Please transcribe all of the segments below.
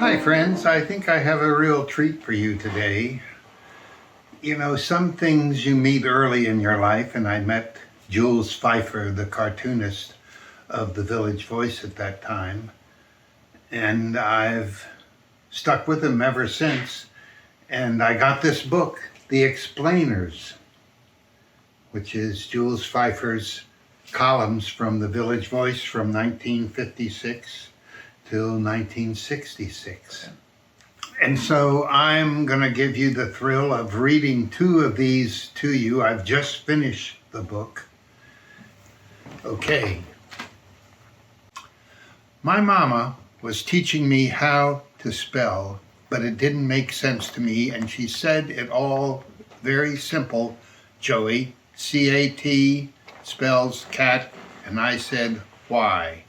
Hi friends, I think I have a real treat for you today. You know, some things you meet early in your life, and I met Jules Feiffer, the cartoonist of the Village Voice at that time, and I've stuck with him ever since. And I got this book, The Explainers, which is Jules Feiffer's columns from the Village Voice from 1956 till 1966. And so I'm going to give you the thrill of reading two of these to you. I've just finished the book. Okay. My mama was teaching me how to spell, but it didn't make sense to me, and she said it all very simple. Joey, C-A-T, spells cat, and I said, why?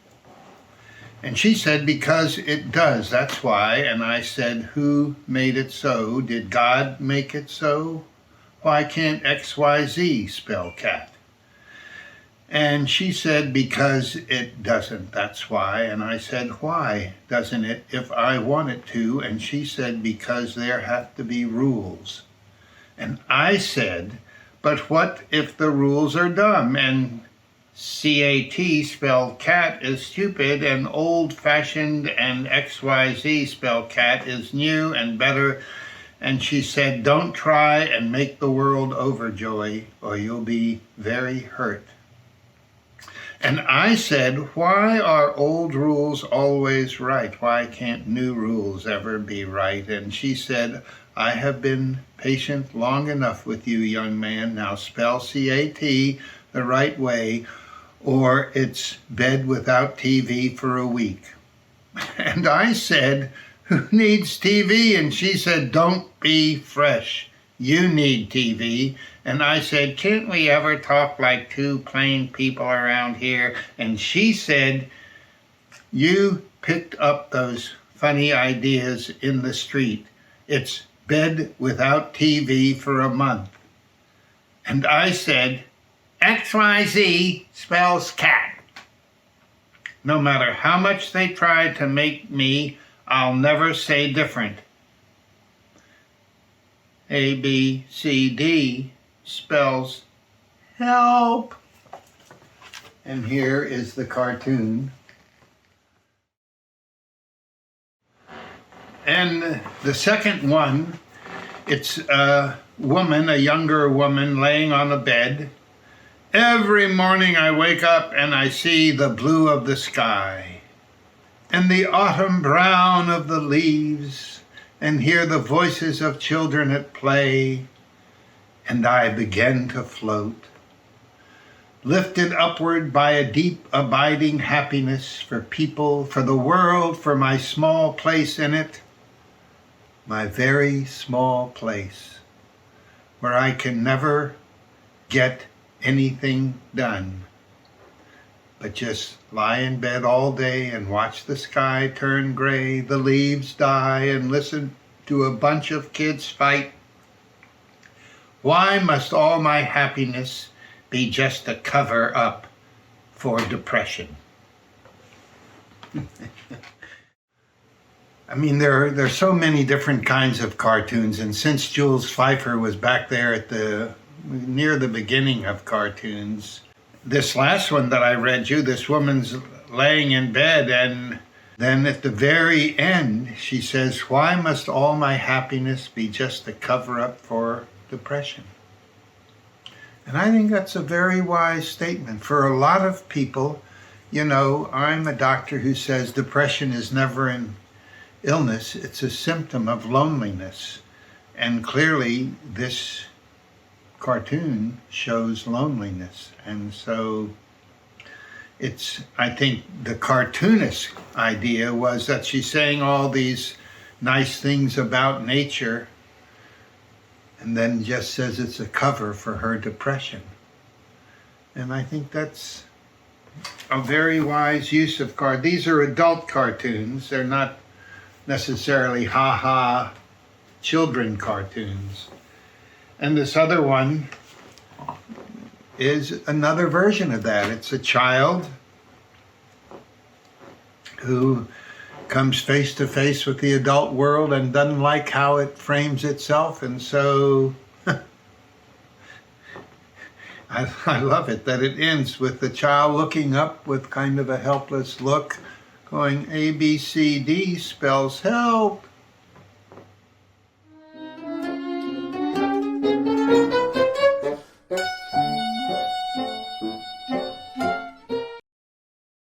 And she said, because it does, that's why. And I said, who made it so? Did God make it so? Why can't XYZ spell cat? And she said, because it doesn't, that's why. And I said, why doesn't it if I want it to? And she said, because there have to be rules. And I said, but what if the rules are dumb and C-A-T spelled cat is stupid and old-fashioned and XYZ spelled cat is new and better? And she said, don't try and make the world over, Joey, or you'll be very hurt. And I said, why are old rules always right? Why can't new rules ever be right? And she said, I have been patient long enough with you, young man. Now spell C-A-T the right way, or it's bed without TV for a week. And I said, who needs TV? And she said, don't be fresh. You need TV. And I said, can't we ever talk like two plain people around here? And she said, you picked up those funny ideas in the street. It's bed without TV for a month. And I said, XYZ spells cat. No matter how much they try to make me, I'll never say different. A, B, C, D spells help. And here is the cartoon. And the second one, it's a woman, a younger woman, laying on a bed. Every morning I wake up and I see the blue of the sky and the autumn brown of the leaves and hear the voices of children at play, and I begin to float, lifted upward by a deep abiding happiness for people, for the world, for my small place in it, my very small place, where I can never get anything done, but just lie in bed all day and watch the sky turn gray, the leaves die, and listen to a bunch of kids fight. Why must all my happiness be just a cover up for depression? I mean, there's so many different kinds of cartoons, and since Jules Feiffer was back there at near the beginning of cartoons, this last one that I read you, this woman's laying in bed, and then at the very end she says, why must all my happiness be just a cover-up for depression? And I think that's a very wise statement. For a lot of people, you know, I'm a doctor who says depression is never an illness, it's a symptom of loneliness. And clearly this cartoon shows loneliness. And so I think the cartoonist idea was that she's saying all these nice things about nature and then just says it's a cover for her depression. And I think that's a very wise use of these are adult cartoons. They're not necessarily ha-ha children cartoons. And this other one is another version of that. It's a child who comes face to face with the adult world and doesn't like how it frames itself. And so I love it that it ends with the child looking up with kind of a helpless look, going, A, B, C, D spells help.